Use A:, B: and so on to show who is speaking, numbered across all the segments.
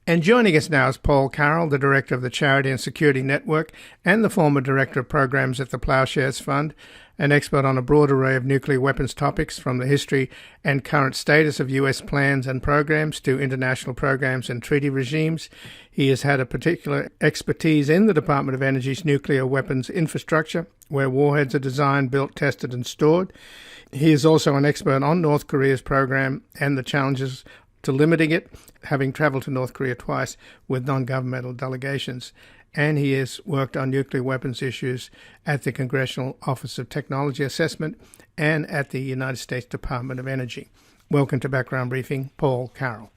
A: And joining us now is Paul Carroll, the Director of the Charity and Security Network and the former Director of Programs at the Ploughshares Fund, an expert on a broad array of nuclear weapons topics from the history and current status of U.S. plans and programs to international programs and treaty regimes. He has had a particular expertise in the Department of Energy's nuclear weapons infrastructure, where warheads are designed, built, tested, and stored. He is also an expert on North Korea's program and the challenges to limiting it, having traveled to North Korea twice with non-governmental delegations. And he has worked on nuclear weapons issues at the Congressional Office of Technology Assessment and at the United States Department of Energy. Welcome to Background Briefing, Paul Carroll.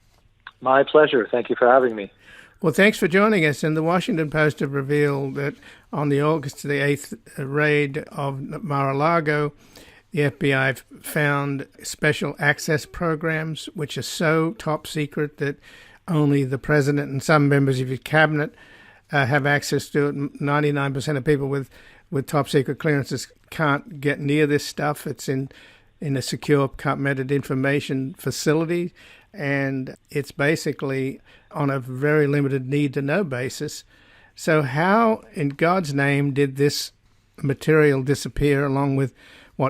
B: My pleasure. Thank you for having me.
A: Well, thanks for joining us. And the Washington Post have revealed that on the August the 8th raid of Mar-a-Lago, the FBI found special access programs which are so top secret that only the president and some members of his cabinet have access to it. 99% of people with top secret clearances can't get near this stuff. It's in a secure, compartmented information facility, and it's basically on a very limited need-to-know basis. So how, in God's name, did this material disappear along with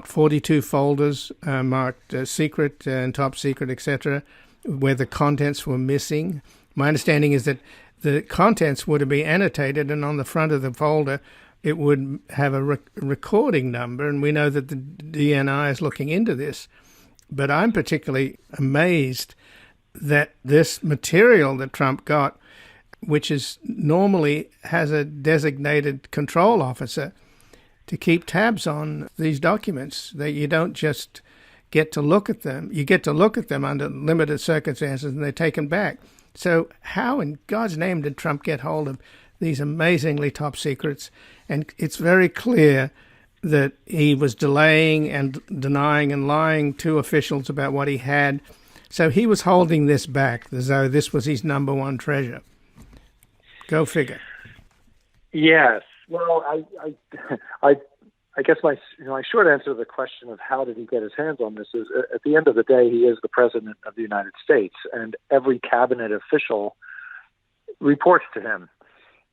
A: 42 folders marked secret and top secret, etc., where the contents were missing? My understanding is that the contents were to be annotated, and on the front of the folder, it would have a recording number, and we know that the DNI is looking into this. But I'm particularly amazed that this material that Trump got, which is normally has a designated control officer to keep tabs on these documents, that you don't just get to look at them. You get to look at them under limited circumstances and they're taken back. So how in God's name did Trump get hold of these amazingly top secrets? And it's very clear that he was delaying and denying and lying to officials about what he had. So he was holding this back as though this was his number one treasure. Go figure.
B: Yes. Well, I guess my short answer to the question of how did he get his hands on this is, at the end of the day, he is the president of the United States, and every cabinet official reports to him.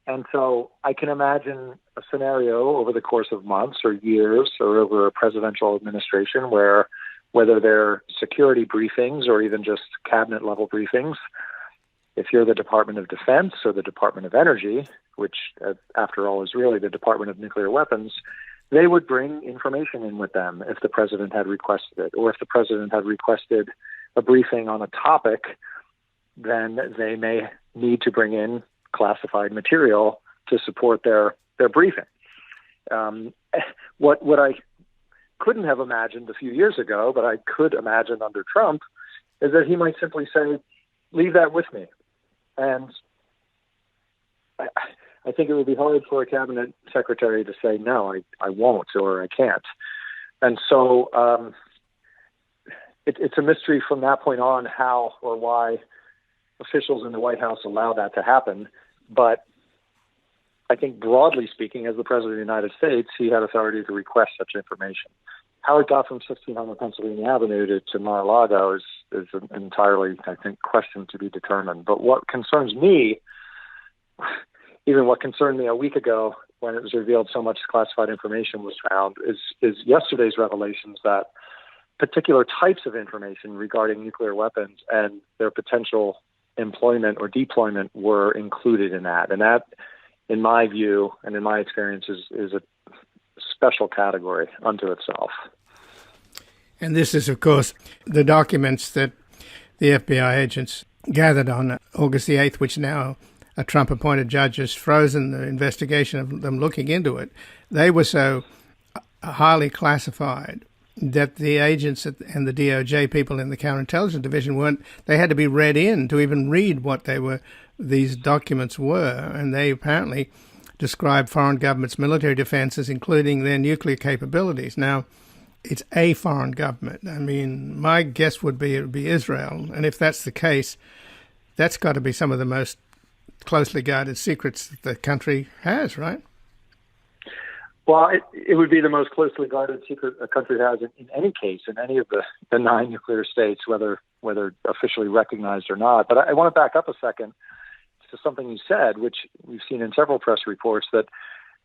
B: And so I can imagine a scenario over the course of months or years or over a presidential administration where, whether they're security briefings or even just cabinet level briefings, if you're the Department of Defense or the Department of Energy, which after all is really the Department of Nuclear Weapons, they would bring information in with them if the president had requested it, or if the president had requested a briefing on a topic, then they may need to bring in classified material to support their briefing. What I couldn't have imagined a few years ago, but I could imagine under Trump, is that he might simply say, leave that with me. And I think it would be hard for a cabinet secretary to say, no, I won't, or I can't. And so it's a mystery from that point on how or why officials in the White House allow that to happen. But I think broadly speaking, as the President of the United States, he had authority to request such information. How it got from 1600 Pennsylvania Avenue to Mar-a-Lago is an entirely, I think, question to be determined. But what concerns me, even what concerned me a week ago when it was revealed so much classified information was found, is yesterday's revelations that particular types of information regarding nuclear weapons and their potential employment or deployment were included in that. And that, in my view and in my experience, is a special category unto itself.
A: And this is, of course, the documents that the FBI agents gathered on August the 8th, which now a Trump-appointed judge has frozen the investigation of them looking into it. They were so highly classified that the agents and the DOJ people in the counterintelligence division they had to be read in to even read what these documents were. And they apparently described foreign governments' military defenses, including their nuclear capabilities. Now, it's a foreign government. I mean, my guess would be it would be Israel. And if that's the case, that's got to be some of the most closely guarded secrets that the country has, right?
B: Well, it would be the most closely guarded secret a country has in any case, in any of the 9 nuclear states, whether officially recognized or not. But I want to back up a second to something you said, which we've seen in several press reports, that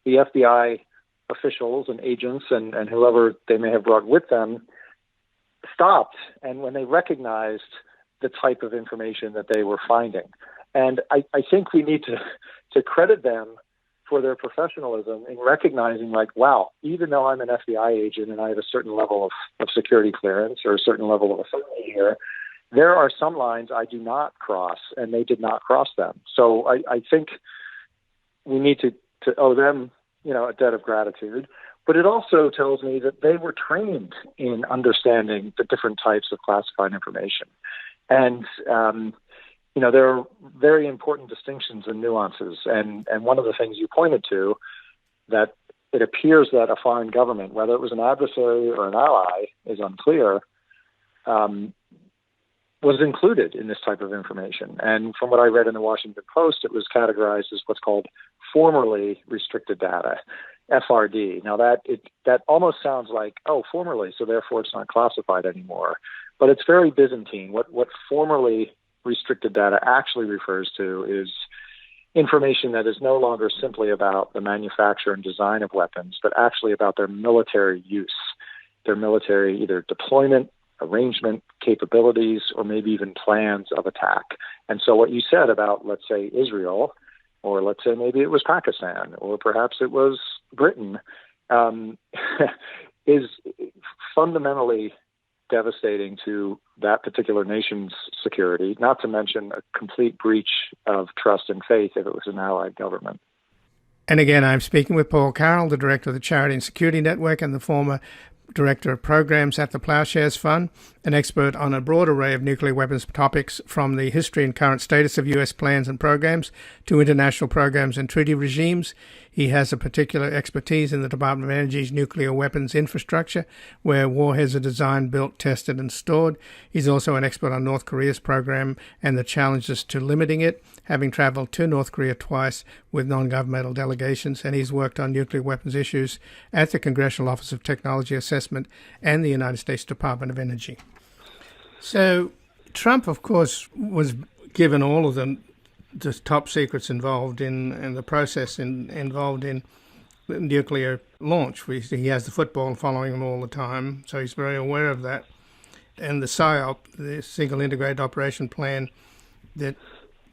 B: the FBI officials and agents and whoever they may have brought with them stopped, and when they recognized the type of information that they were finding. And I think we need to credit them for their professionalism in recognizing, like, wow, even though I'm an FBI agent and I have a certain level of security clearance or a certain level of authority here, there are some lines I do not cross, and they did not cross them. So I think we need to owe them, a debt of gratitude. But it also tells me that they were trained in understanding the different types of classified information. And, there are very important distinctions and nuances. And one of the things you pointed to, that it appears that a foreign government, whether it was an adversary or an ally, is unclear, was included in this type of information. And from what I read in the Washington Post, it was categorized as what's called formerly restricted data, FRD. Now that almost sounds like, formerly, so therefore it's not classified anymore. But it's very Byzantine. What formerly restricted data actually refers to is information that is no longer simply about the manufacture and design of weapons, but actually about their military use, their military either deployment, arrangement, capabilities, or maybe even plans of attack. And so what you said about, let's say, Israel, or let's say maybe it was Pakistan, or perhaps it was Britain, is fundamentally devastating to that particular nation's security, not to mention a complete breach of trust and faith if it was an allied government.
A: And again, I'm speaking with Paul Carroll, the director of the Charity and Security Network and the former Director of Programs at the Ploughshares Fund, an expert on a broad array of nuclear weapons topics from the history and current status of U.S. plans and programs to international programs and treaty regimes. He has a particular expertise in the Department of Energy's nuclear weapons infrastructure, where warheads are designed, built, tested, and stored. He's also an expert on North Korea's program and the challenges to limiting it, having traveled to North Korea twice with non-governmental delegations, and he's worked on nuclear weapons issues at the Congressional Office of Technology Assessment and the United States Department of Energy. So Trump, of course, was given all of the top secrets involved in the process involved in nuclear launch. He has the football following him all the time, so he's very aware of that. And the SIOP, the Single Integrated Operation Plan, that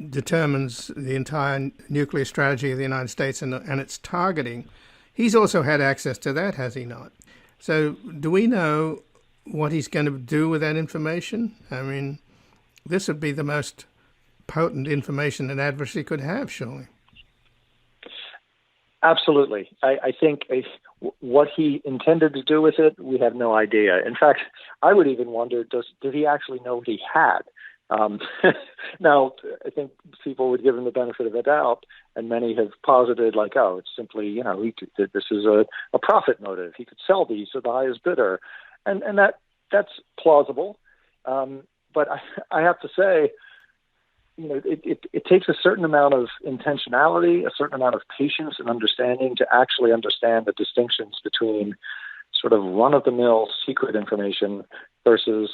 A: determines the entire nuclear strategy of the United States and its targeting, he's also had access to that, has he not? So do we know what he's going to do with that information? I mean, this would be the most potent information an adversary could have, surely.
B: Absolutely. I think what he intended to do with it, we have no idea. In fact, I would even wonder, did he actually know what he had? Now, I think people would give him the benefit of the doubt, and many have posited, like, it's simply, this is a profit motive. He could sell these to the highest bidder. And that's plausible. But I have to say, it takes a certain amount of intentionality, a certain amount of patience and understanding to actually understand the distinctions between sort of run-of-the-mill secret information versus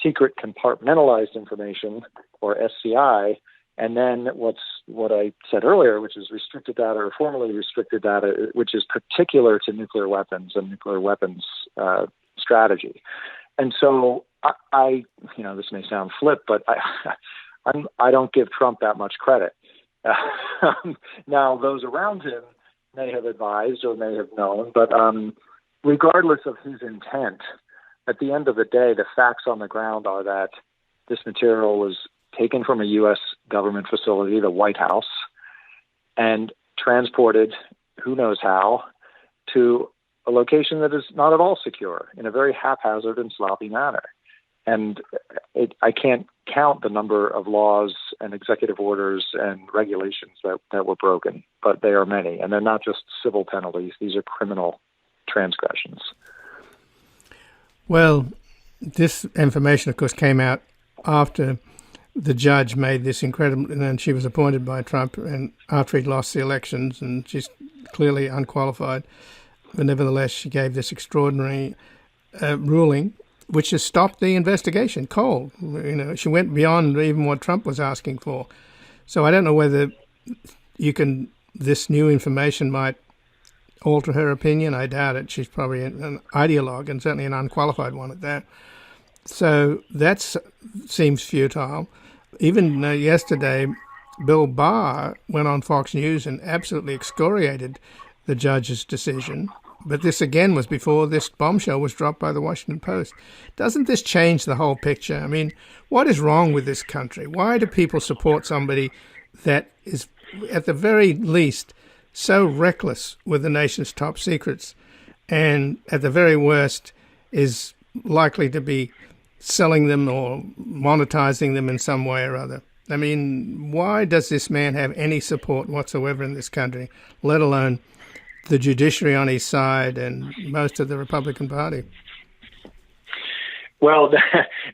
B: secret compartmentalized information, or SCI, and then what I said earlier, which is restricted data or formerly restricted data, which is particular to nuclear weapons and nuclear weapons strategy. And so I this may sound flip, but I don't give Trump that much credit. Now, those around him may have advised or may have known, but regardless of his intent, at the end of the day, the facts on the ground are that this material was taken from a U.S. government facility, the White House, and transported, who knows how, to a location that is not at all secure in a very haphazard and sloppy manner. And I can't count the number of laws and executive orders and regulations that were broken, but they are many. And they're not just civil penalties. These are criminal transgressions.
A: Well, this information, of course, came out after the judge made this incredible, and then she was appointed by Trump, and after he'd lost the elections, and she's clearly unqualified. But nevertheless, she gave this extraordinary ruling, which has stopped the investigation cold. She went beyond even what Trump was asking for. So I don't know whether this new information might alter her opinion. I doubt it. She's probably an ideologue, and certainly an unqualified one at that. So that seems futile. Even yesterday, Bill Barr went on Fox News and absolutely excoriated the judge's decision. But this again was before this bombshell was dropped by the Washington Post. Doesn't this change the whole picture? I mean, what is wrong with this country? Why do people support somebody that is, at the very least, so reckless with the nation's top secrets, and at the very worst is likely to be selling them or monetizing them in some way or other? I mean, why does this man have any support whatsoever in this country, let alone the judiciary on his side and most of the Republican Party?
B: Well,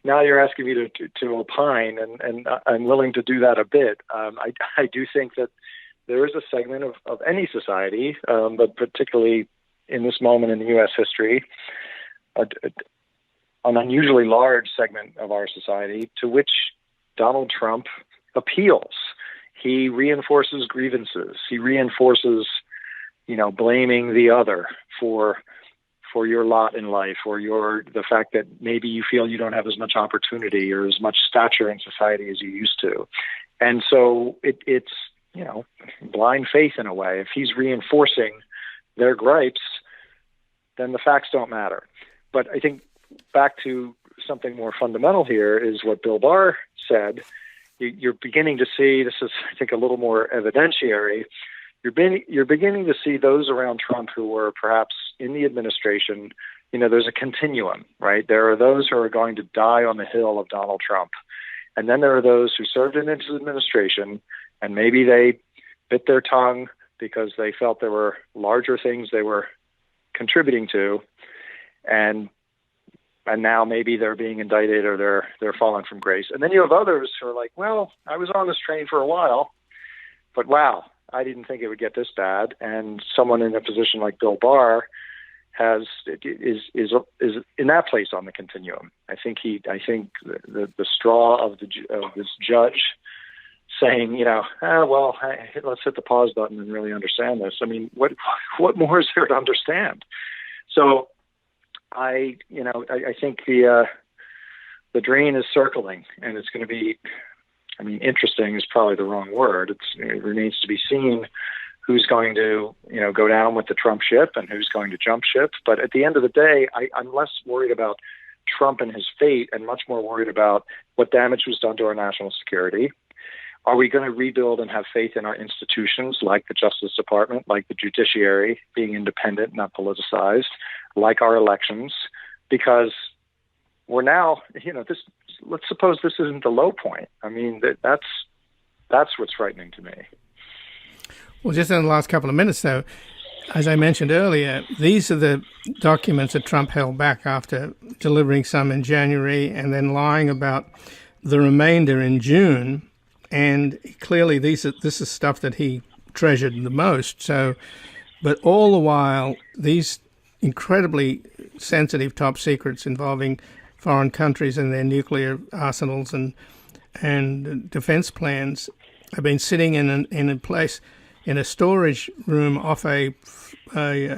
B: now you're asking me to opine, and I'm willing to do that a bit. I do think that there is a segment of any society, but particularly in this moment in the U.S. history, an unusually large segment of our society to which Donald Trump appeals. He reinforces grievances. He reinforces, blaming the other for your lot in life, or the fact that maybe you feel you don't have as much opportunity or as much stature in society as you used to. And so it's blind faith in a way. If he's reinforcing their gripes, then the facts don't matter. But I think back to something more fundamental here is what Bill Barr said. You're beginning to see, this is, I think, a little more evidentiary. You're beginning to see those around Trump who were perhaps in the administration. There's a continuum, right? There are those who are going to die on the hill of Donald Trump. And then there are those who served in his administration, and maybe they bit their tongue because they felt there were larger things they were contributing to. And now maybe they're being indicted or they're falling from grace. And then you have others who are like, well, I was on this train for a while, but wow, I didn't think it would get this bad. And someone in a position like Bill Barr is in that place on the continuum. I think the straw of this judge saying, let's hit the pause button and really understand this. I mean, what more is there to understand? So I think the drain is circling, and it's going to be, interesting is probably the wrong word. It remains to be seen who's going to, go down with the Trump ship and who's going to jump ship. But at the end of the day, I'm less worried about Trump and his fate and much more worried about what damage was done to our national security. Are we going to rebuild and have faith in our institutions like the Justice Department, like the judiciary being independent, not politicized, like our elections? Because we're now, let's suppose this isn't the low point. I mean, that's what's frightening to me.
A: Well, just in the last couple of minutes, though, as I mentioned earlier, these are the documents that Trump held back after delivering some in January and then lying about the remainder in June. And clearly this is stuff that he treasured the most. So, but all the while, these incredibly sensitive top secrets involving foreign countries and their nuclear arsenals and defense plans have been sitting in a place, in a storage room off a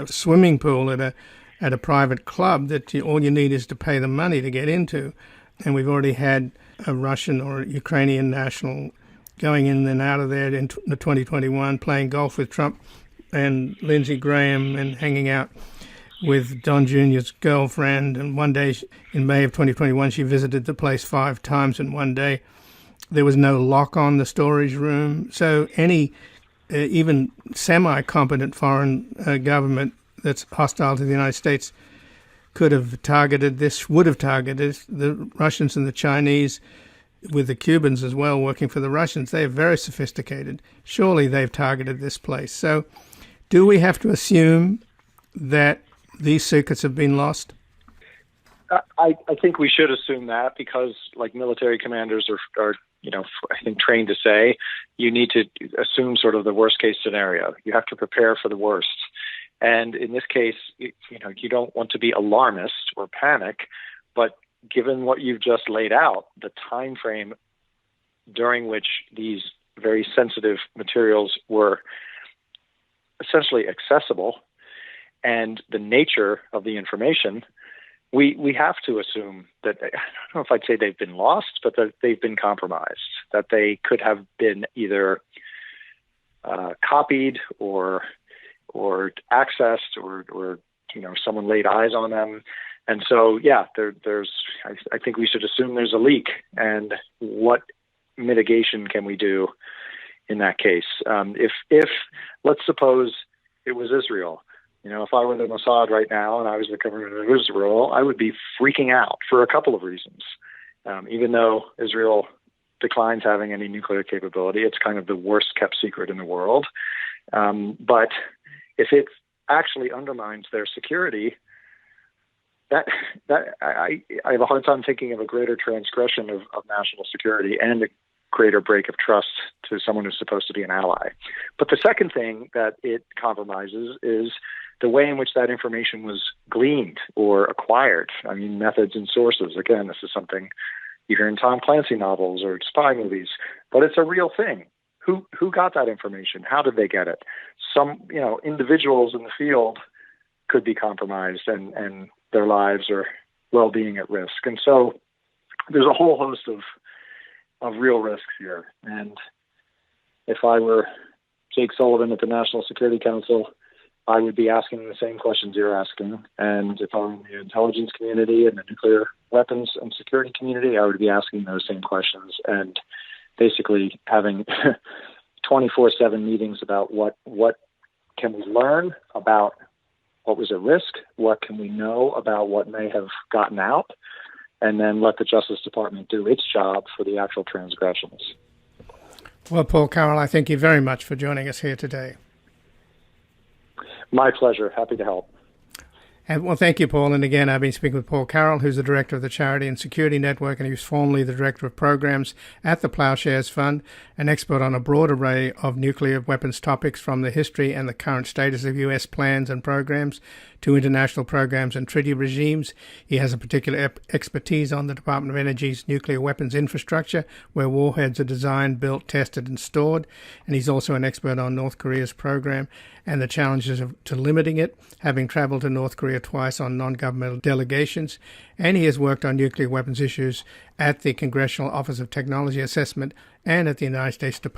A: swimming pool at a private club that all you need is to pay the money to get into. And we've already had a Russian or Ukrainian national going in and out of there in 2021, playing golf with Trump and Lindsey Graham and hanging out with Don Jr.'s girlfriend. And one day in May of 2021, she visited the place 5 times in one day. There was no lock on the storage room. So any even semi-competent foreign government that's hostile to the United States would have targeted the Russians and the Chinese, with the Cubans as well working for the Russians. They are very sophisticated. Surely they've targeted this place. So do we have to assume that these secrets have been lost?
B: I think we should assume that, because like military commanders are I think trained to say, you need to assume sort of the worst case scenario. You have to prepare for the worst. And in this case, you don't want to be alarmist or panic, but given what you've just laid out, the time frame during which these very sensitive materials were essentially accessible, and the nature of the information, we have to assume that, I don't know if I'd say they've been lost, but that they've been compromised, that they could have been either copied or accessed, or someone laid eyes on them. And so, I think we should assume there's a leak. And what mitigation can we do in that case? If let's suppose it was Israel, if I were the Mossad right now and I was the government of Israel, I would be freaking out for a couple of reasons. Even though Israel declines having any nuclear capability, it's kind of the worst kept secret in the world. But if it actually undermines their security, I have a hard time thinking of a greater transgression of national security and a greater break of trust to someone who's supposed to be an ally. But the second thing that it compromises is the way in which that information was gleaned or acquired. I mean, methods and sources. Again, this is something you hear in Tom Clancy novels or spy movies, but it's a real thing. Who got that information? How did they get it? Some, individuals in the field could be compromised and their lives or well-being at risk. And so there's a whole host of real risks here. And if I were Jake Sullivan at the National Security Council, I would be asking the same questions you're asking. And if I were in the intelligence community and the nuclear weapons and security community, I would be asking those same questions and basically having 24/7 meetings about what can we learn about what was at risk, what can we know about what may have gotten out, and then let the Justice Department do its job for the actual transgressions.
A: Well, Paul Carroll, I thank you very much for joining us here today.
B: My pleasure. Happy to help.
A: And well, thank you, Paul. And again, I've been speaking with Paul Carroll, who's the director of the Charity and Security Network, and he was formerly the director of programs at the Ploughshares Fund, an expert on a broad array of nuclear weapons topics, from the history and the current status of U.S. plans and programs to international programs and treaty regimes. He has a particular expertise on the Department of Energy's nuclear weapons infrastructure, where warheads are designed, built, tested, and stored. And he's also an expert on North Korea's program and the challenges to limiting it, having traveled to North Korea twice on non-governmental delegations. And he has worked on nuclear weapons issues at the Congressional Office of Technology Assessment and at the United States Department